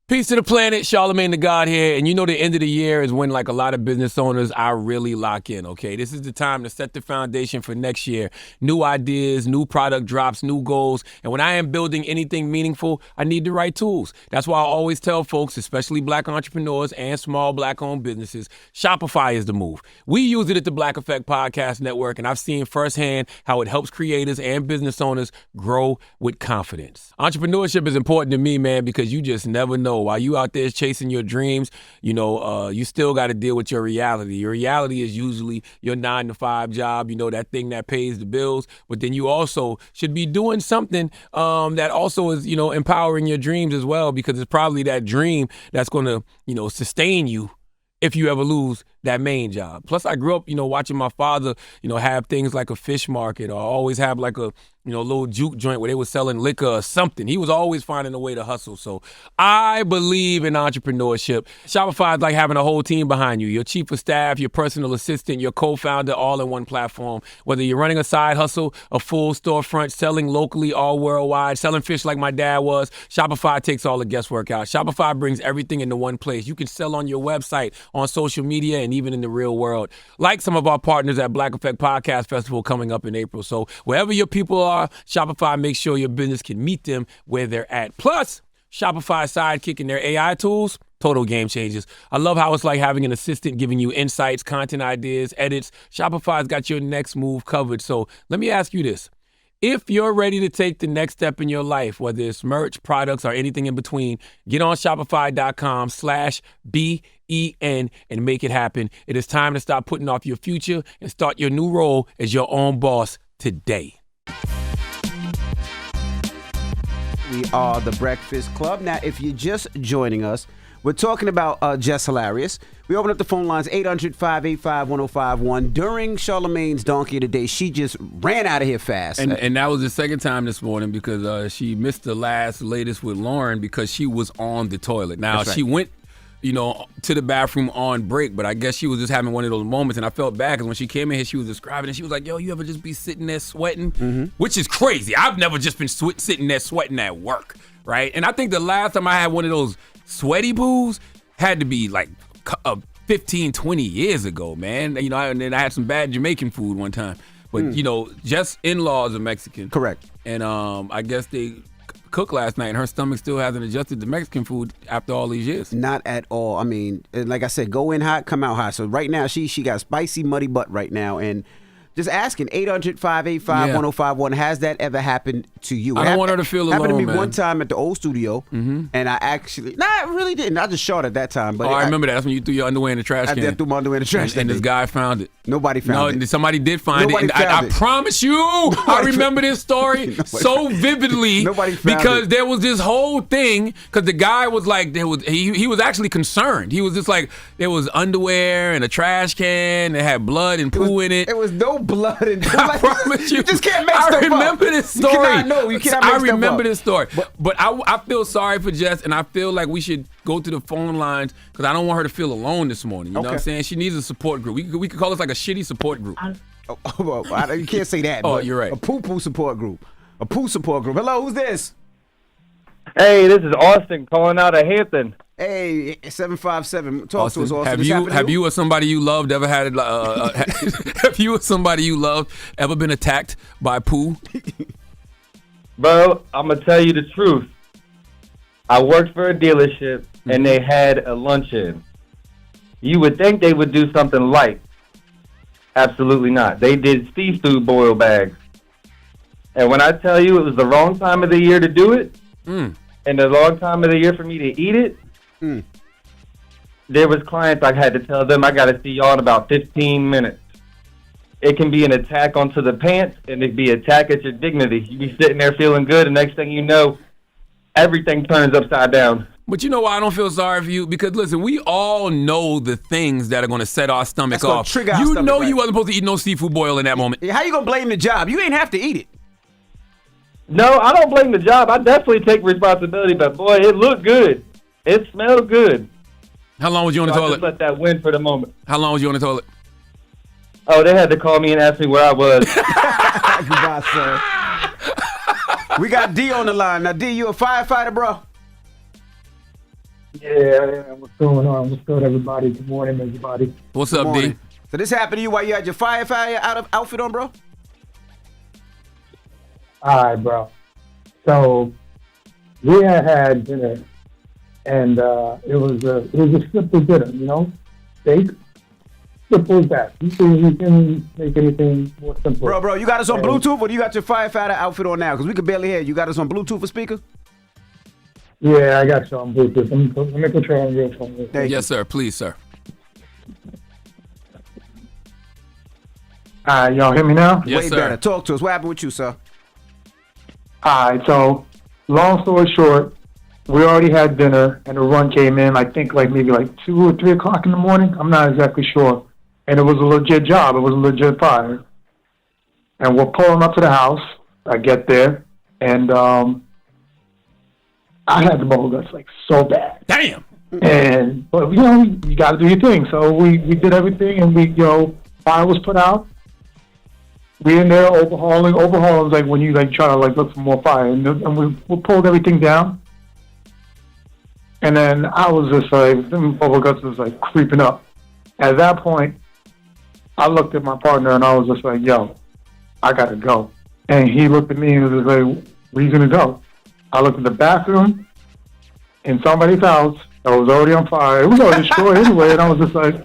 Peace to the planet, Charlamagne the God here. And you know the end of the year is when like a lot of business owners, I really lock in, okay? This is the time to set the foundation for next year. New ideas, new product drops, new goals. And when I am building anything meaningful, I need the right tools. That's why I always tell folks, especially black entrepreneurs and small black-owned businesses, Shopify is the move. We use it at the Black Effect Podcast Network, and I've seen firsthand how it helps creators and business owners grow with confidence. Entrepreneurship is important to me, man, because you just never know. While you out there chasing your dreams, you still got to deal with your reality. Your reality is usually your 9-to-5 job, that thing that pays the bills. But then you also should be doing something that also is, empowering your dreams as well, because it's probably that dream that's going to, sustain you if you ever lose that main job. Plus, I grew up, watching my father, have things like a fish market, or always have like a, little juke joint where they were selling liquor or something. He was always finding a way to hustle. So I believe in entrepreneurship. Shopify is like having a whole team behind you. Your chief of staff, your personal assistant, your co-founder, all in one platform. Whether you're running a side hustle, a full storefront, selling locally, all worldwide, selling fish like my dad was, Shopify takes all the guesswork out. Shopify brings everything into one place. You can sell on your website, on social media, and even in the real world. Like some of our partners at Black Effect Podcast Festival coming up in April. So wherever your people are, Shopify makes sure your business can meet them where they're at. Plus, Shopify Sidekick and their AI tools, total game changers. I love how it's like having an assistant giving you insights, content ideas, edits. Shopify's got your next move covered. So let me ask you this. If you're ready to take the next step in your life, whether it's merch, products, or anything in between, get on Shopify.com/BEN and make it happen. It is time to stop putting off your future and start your new role as your own boss today. We are the Breakfast Club. Now, if you're just joining us, we're talking about Jess Hilarious. We open up the phone lines, 800-585-1051. During Charlamagne's Donkey of the Day, she just ran out of here fast. And that was the second time this morning because she missed the latest with Loren because she was on the toilet. Now, That's right. She went to the bathroom on break, but I guess she was just having one of those moments, and I felt bad because when she came in here, she was describing it. She was like, yo, you ever just be sitting there sweating? Mm-hmm. Which is crazy. I've never just been sitting there sweating at work, right? And I think the last time I had one of those sweaty poos had to be like 15, 20 years ago, man. And then I had some bad Jamaican food one time. But, Jess' in-laws are Mexican. Correct. And I guess they cooked last night, and her stomach still hasn't adjusted to Mexican food after all these years. Not at all. I mean, like I said, go in hot, come out hot. So right now, she got spicy, muddy butt right now. And just asking, 800-585-1051, has that ever happened to you? I don't want her to feel alone, happened to me man. one time at the old studio, and I actually, I really didn't. I just shot at that time. But I remember that. That's when you threw your underwear in the trash can. I threw my underwear in the trash and this guy found it. Nobody found it. Somebody did find it. And I promise you, I remember this story so vividly. Nobody found because it. there was this whole thing, because the guy was like, he was actually concerned. He was just like, there was underwear and a trash can that had blood and poo in it. There was no blood and poo. I promise you. You just can't make stuff up. I remember this story. You cannot make stuff up. I remember this story. But I feel sorry for Jess, and I feel like we should go to the phone lines because I don't want her to feel alone this morning. You know what I'm saying? She needs a support group. We could call this like a shitty support group. You can't say that. Oh, you're right. A poo-poo support group. A poo support group. Hello, who's this? Hey, this is Austin calling out of Hampton. Hey, 757. Talk to us, Austin. Have you or somebody you loved ever had have you or somebody you loved ever been attacked by poo? Bro, I'm going to tell you the truth. I worked for a dealership, and they had a luncheon. You would think they would do something light. Absolutely not. They did seafood boil bags. And when I tell you it was the wrong time of the year to do it, and the wrong time of the year for me to eat it, there was clients I had to tell them, I got to see y'all in about 15 minutes. It can be an attack onto the pants, and it can be an attack at your dignity. You be sitting there feeling good, and next thing you know, everything turns upside down. But you know why I don't feel sorry for you? Because listen, we all know the things that are going to set our stomach off. Trigger our stomach, know right? You wasn't supposed to eat no seafood boil in that moment. How you going to blame the job? You ain't have to eat it. No, I don't blame the job. I definitely take responsibility, but boy, it looked good. It smelled good. How long was you on the I toilet? just let that win for the moment. How long was you on the toilet? Oh, they had to call me and ask me where I was. Goodbye, sir. We got D on the line. Now, D, you a firefighter, bro? Yeah, what's going on? What's good, everybody? Good morning, everybody. What's up, D? So this happened to you while you had your firefighter outfit on, bro? All right, bro. So we had dinner, and it was a simple dinner, you know, steak. Simple as that. You can make anything more simple. Bro, you got us on Bluetooth, or do you got your firefighter outfit on now? Because we can barely hear you. You got us on Bluetooth for speaker? Yeah, I got you on Bluetooth. Let me put you on your phone. Yes, sir. Please, sir. All right, y'all hear me now? Yes, Way sir. better. Talk to us. What happened with you, sir? All right, so long story short, we already had dinner, and the run came in, I think, maybe 2 or 3 o'clock in the morning. I'm not exactly sure. And it was a legit job. It was a legit fire. And we're pulling up to the house. I get there, and I had the bubble guts so bad. Damn. But you got to do your thing. So we did everything, and fire was put out. We in there overhauling. Overhauling is like when you try to look for more fire, and we pulled everything down. And then I was just the bubble guts was creeping up. At that point, I looked at my partner and I was just like, "Yo, I gotta go." And he looked at me and was like, "Where you gonna go?" I looked at the bathroom in somebody's house that was already on fire. It was already destroyed anyway, and I was just like,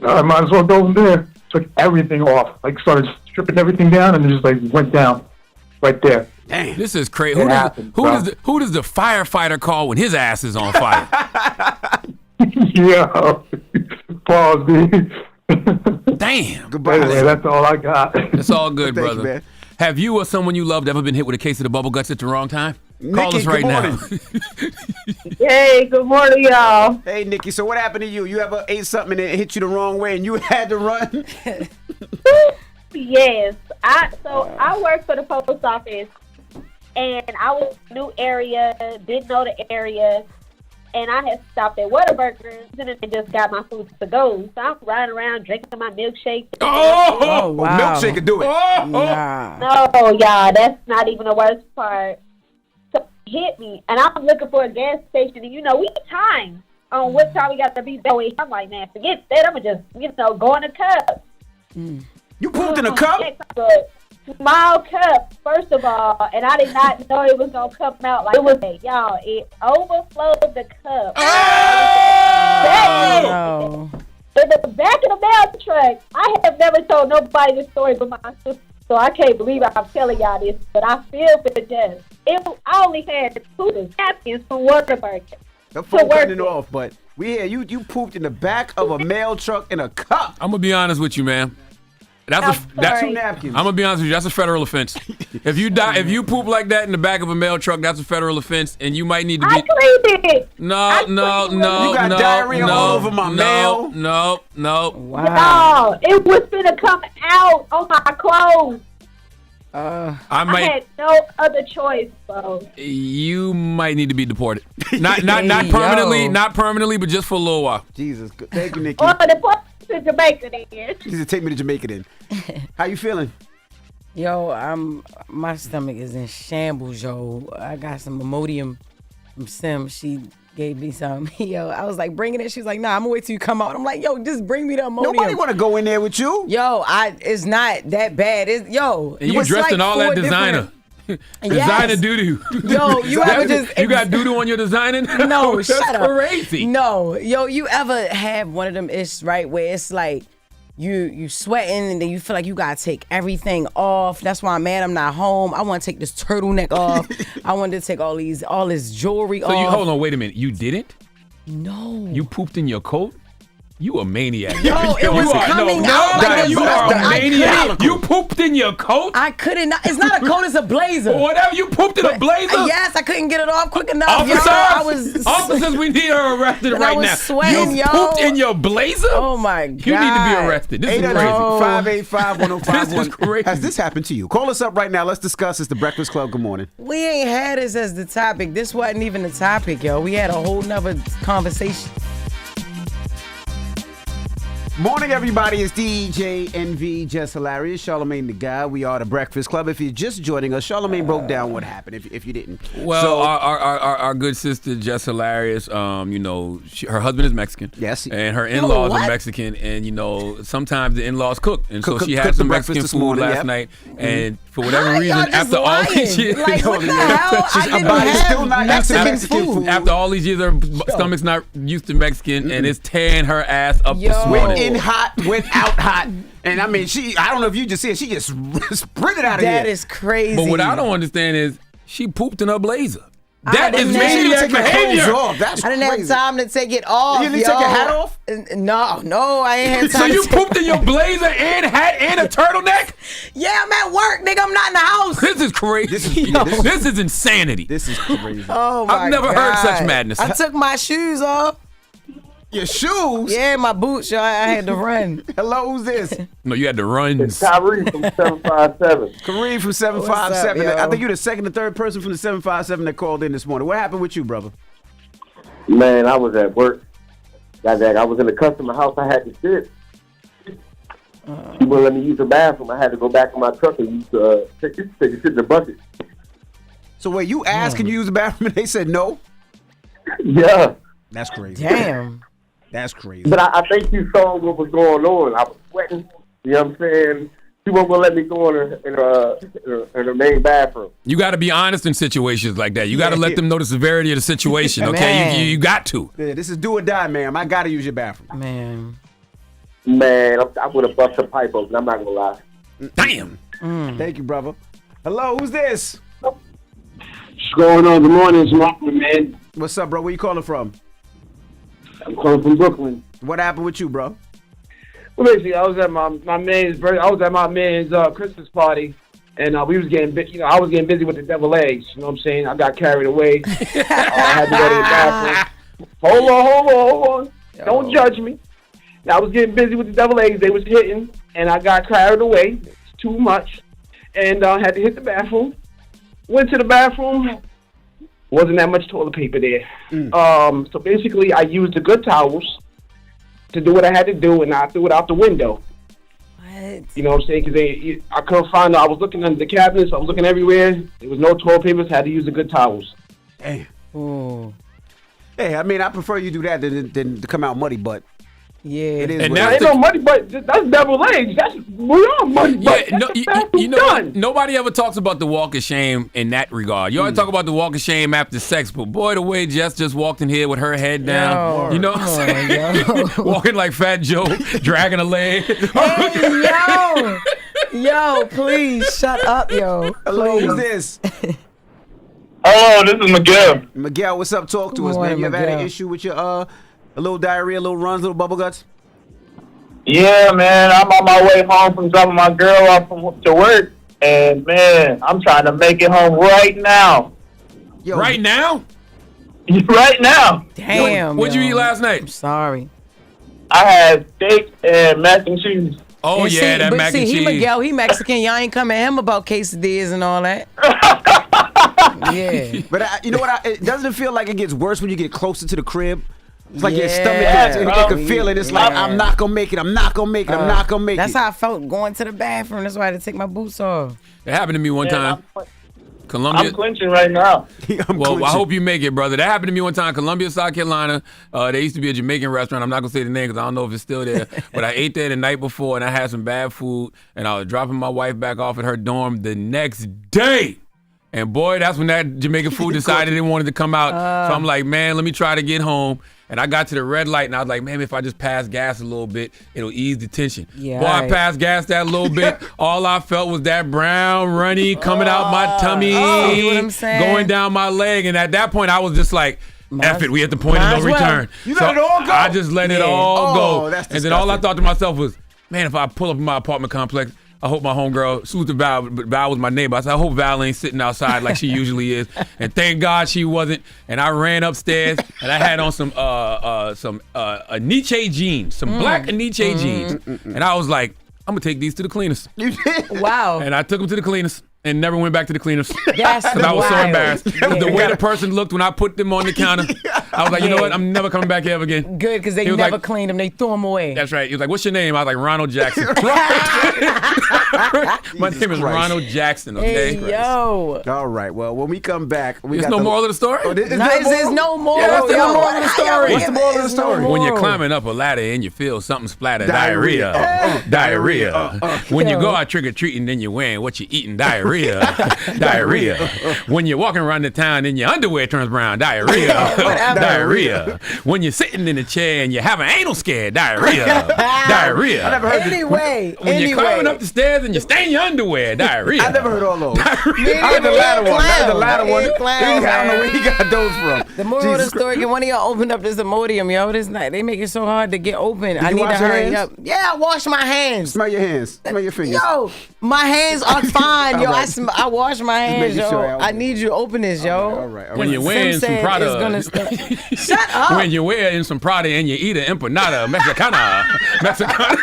I might as well go in there. Took everything off, started stripping everything down, and it just went down right there. Damn. This is crazy. Who Who does the firefighter call when his ass is on fire? Yeah. Pause, dude. Damn. Goodbye. Anyway, that's all I got. It's all good, Thank you, brother. man. Have you or someone you loved ever been hit with a case of the bubble guts at the wrong time? Call Nikki, us right good now. morning. Hey, good morning, y'all. Hey, Nikki, so what happened to you? You ever ate something and it hit you the wrong way and you had to run? Yes, I work for the post office, and I was in a new area, didn't know the area, and I had stopped at Whataburger and just got my food to go. So I'm riding around drinking my milkshake. Oh, wow. Milkshake could do it. Nah. No, y'all, that's not even the worst part. So it hit me, and I'm looking for a gas station, and we time on what time we got to be there. I'm like, man, forget that. I'm going to just, go in the cup. You pooped in a cup? Small cup, first of all, and I did not know it was going to come out like it was. Y'all, it overflowed the cup. Oh! No. In the back of the mail truck. I have never told nobody this story but my sister, so I can't believe I'm telling y'all this, but I feel for the Jess. I only had 2 napkins from Whataburger. The phone cutting it off, but we hear you pooped in the back of a mail truck in a cup. I'm going to be honest with you, man. I'm sorry. 2 napkins. I'm gonna be honest with you. That's a federal offense. If you poop like that in the back of a mail truck, that's a federal offense, and you might need to be. I cleaned it. No. You got diarrhea all over my mail. No. Wow. No, it was gonna come out on my clothes. I had no other choice, bro. You might need to be deported. Not permanently, but just for a little while. Jesus. Thank you, Nikki. Or the place to Jamaica then. She said, take me to Jamaica then. How you feeling? Yo, my stomach is in shambles, yo. I got some Imodium from Sim. She gave me some. Yo, I was like, bring it in. She was like, nah, I'm gonna wait till you come out. I'm like, yo, just bring me the Imodium. Nobody want to go in there with you. Yo, it's not that bad. And you dressed in all that designer. Designer doo-doo. Yo, you ever just... You got doo-doo on your designing? No, That's shut up. crazy. No. Yo, you ever have one of them ish, right, where it's like you sweating and then you feel like you gotta take everything off. That's why I'm mad I'm not home. I want to take this turtleneck off. I wanted to take all this jewelry off. So hold on, wait a minute. You didn't? No. You pooped in your coat? You a maniac. Yo, it was coming out like this. You are a I maniac. You pooped in your coat? I couldn't. It's not a coat, it's a blazer. Whatever, you pooped in a blazer? Yes, I couldn't get it off quick enough. Officers, we need her arrested and right I was now. Sweating, you pooped in your blazer? Oh my God. You need to be arrested. This is crazy. 585-1051. This is crazy. Has this happened to you? Call us up right now. Let's discuss. It's the Breakfast Club. Good morning. We ain't had this as the topic. This wasn't even the topic, yo. We had a whole nother conversation. Morning, everybody. It's DJ NV, Jess Hilarious, Charlamagne the God. We are the Breakfast Club. If you're just joining us, Charlamagne broke down what happened. If you didn't, Well, our good sister Jess Hilarious, her husband is Mexican. Yes. And her in-laws are what? Mexican, and sometimes the in-laws cook, and so Cook she the had some breakfast Mexican this food morning, last yep. night, and for whatever Y'all reason, just after all these years, Like, what the hell? I didn't body's have still not used to Mexican Mexican food. food. after all these years, her stomach's not used to Mexican, and it's tearing her ass up Yo. this went morning. in hot, went out hot. And I mean, I don't know if you just see it, she just sprinted out of here. That is crazy. But what I don't understand is she pooped in her blazer. That didn't is have- maniac Take her behavior. clothes off. That's I didn't crazy. have time to take it off. You didn't take your hat off? No, I ain't had time. So you to take- pooped in your blazer and hat and a turtleneck? Yeah, I'm at work, nigga. I'm not in the house. This is crazy. This is insanity. This is crazy. Oh my I've never heard God. such madness. I took my shoes off. Your shoes? Yeah, my boots, yo. I had to run. Hello, who's this? No, you had to run. It's Tyree from 757. Kareem from 757. What's up, yo? I think you're the second or third person from the 757 that called in this morning. What happened with you, brother? Man, I was at work. I was in the customer house. I had to sit. She wouldn't let me use the bathroom. I had to go back in my truck and use take a shit in the bucket. So wait, you asked, can you use the bathroom? And they said no? Yeah. That's crazy. Damn. That's crazy. But I think you saw what was going on. I was sweating. You know what I'm saying? She wasn't going to let me go in her main bathroom. You got to be honest in situations like that. You got to let them know the severity of the situation, okay? Man. You got to. Yeah, this is do or die, ma'am. I got to use your bathroom. Man. Man, I would have busted a pipe open. I'm not going to lie. Damn. Thank you, brother. Hello, who's this? What's going on? Good morning, it's Martin, man. What's up, bro? Where you calling from? I'm calling from Brooklyn. What happened with you, bro? Well, basically, I was at my man's birthday. I was at my man's Christmas party, and we was getting I was getting busy with the devil eggs. You know what I'm saying? I got carried away. I had to go to the bathroom. Hold on. Don't judge me. I was getting busy with the devil eggs. They was hitting, and I got carried away. It's too much, and I had to hit the bathroom. Went to the bathroom. Wasn't that much toilet paper there. So basically, I used the good towels to do what I had to do, and I threw it out the window. What? You know what I'm saying? Because I couldn't find it. I was looking under the cabinets. I was looking everywhere. There was no toilet paper. So I had to use the good towels. Hey. Ooh. Hey, I mean, I prefer you do that than to come out muddy, but Yeah. it is And what now- it Ain't is. no money, but that's devil eggs. We are money, but Yeah, no, that's the you bathroom know what? done. Nobody ever talks about the walk of shame in that regard. You always talk about the walk of shame after sex, but boy, the way Jess just walked in here with her head down, you know what I'm saying? Walking like Fat Joe, dragging a leg. Hey, yo, please shut up, yo. Hello, who's this? Hello, this is Miguel. Miguel, what's up? Talk to us, Morning, man. You ever had an Miguel. issue with your a little diarrhea, a little runs, little bubble guts? Yeah, man, I'm on my way home from dropping my girl off to work, and man, I'm trying to make it home right now. Yo, Right now? Right now. Damn. What'd you yo. eat last I'm night? sorry. I had steak and mac and cheese. Oh, And yeah, see, that but mac see, and he cheese. Miguel, he Mexican. Y'all ain't coming at him about quesadillas and all that. Yeah. But you know what? Doesn't it feel like it gets worse when you get closer to the crib? It's like your stomach Yeah. gets, it can feel it. It's like, Yeah. I'm not going to make it. I'm not going to make it. I'm not going to make That's it. how I felt going to the bathroom. That's why I had to take my boots off. It happened to me one time. Columbia. I'm clenching right now. I'm Well, I clenching. hope you make it, brother. That happened to me one time, Columbia, South Carolina. There used to be a Jamaican restaurant. I'm not going to say the name because I don't know if it's still there. But I ate there the night before, and I had some bad food, and I was dropping my wife back off at her dorm the next day. And, boy, that's when that Jamaican food decided it wanted to come out. So I'm like, man, let me try to get home. And I got to the red light, and I was like, man, if I just pass gas a little bit, it'll ease the tension. Yeah, Boy, I right. passed gas that little bit. All I felt was that brown, runny coming out my tummy, see what I'm saying? going down my leg. And at that point, I was just like, F it, we at the point of might no as well. return. You let it all go? I just let it Yeah. all Oh, go. that's And then all I disgusting. thought to myself was, man, if I pull up in my apartment complex, I hope my homegirl, salute to Val, but Val was my neighbor. I said, I hope Val ain't sitting outside like she usually is. And thank God she wasn't. And I ran upstairs and I had on some Nietzsche jeans, some black Nietzsche jeans. And I was like, I'm gonna take these to the cleaners. You did? Wow. And I took them to the cleaners and never went back to the cleaners. That's Because I was so wild. embarrassed. Yeah. The way the person looked when I put them on the counter, I was like, you know what? I'm never coming back here again. Good, because they He was never like- cleaned them. They threw them away. That's right. He was like, what's your name? I was like, Ronald Jackson. My name is Christ. Ronald Jackson, okay? Hey, yo. All right. Well, when we come back, we There's got no moral of the story? Oh, There's no more. Yeah, what's the moral of the story? What's the moral of the story? When you're climbing up a ladder and you feel something splatter, diarrhea. Diarrhea. When you go out trick-or-treating, then you're wearing what you eating, diarrhea. Diarrhea. When you're walking around the town and your underwear turns brown, diarrhea. Diarrhea. When you're sitting in a chair and you have an anal scare, diarrhea. Diarrhea. I never heard Anyway. When you're climbing up the stairs and you stain your underwear, diarrhea. I never heard all those. I Neither heard the latter one. I heard the clown. latter one. He a clown, I don't know where he got those from. The moral of the Jesus story, can one of y'all open up this Imodium, yo? This night, they make it so hard to get open. I you need to wash your hurry hands? up. Yeah, I wash my hands. Smell your hands. Smell your fingers. Yo, my hands are fine, yo. All right. I wash my hands, making yo. sure I I need you to open this, yo. All right. When you're Sim wearing some said Prada. it's gonna Shut up. When you're wearing some Prada and you eat an empanada Mexicana. Mexicana.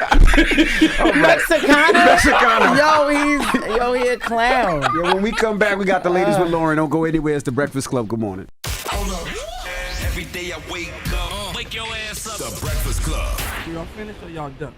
Yo, he a clown. Yeah, when we come back, we got the ladies with Loren. Don't go anywhere. It's the Breakfast Club. Good morning. Hold up. Every day I wake up. Wake your ass up. The Breakfast Club. Y'all finished or y'all done?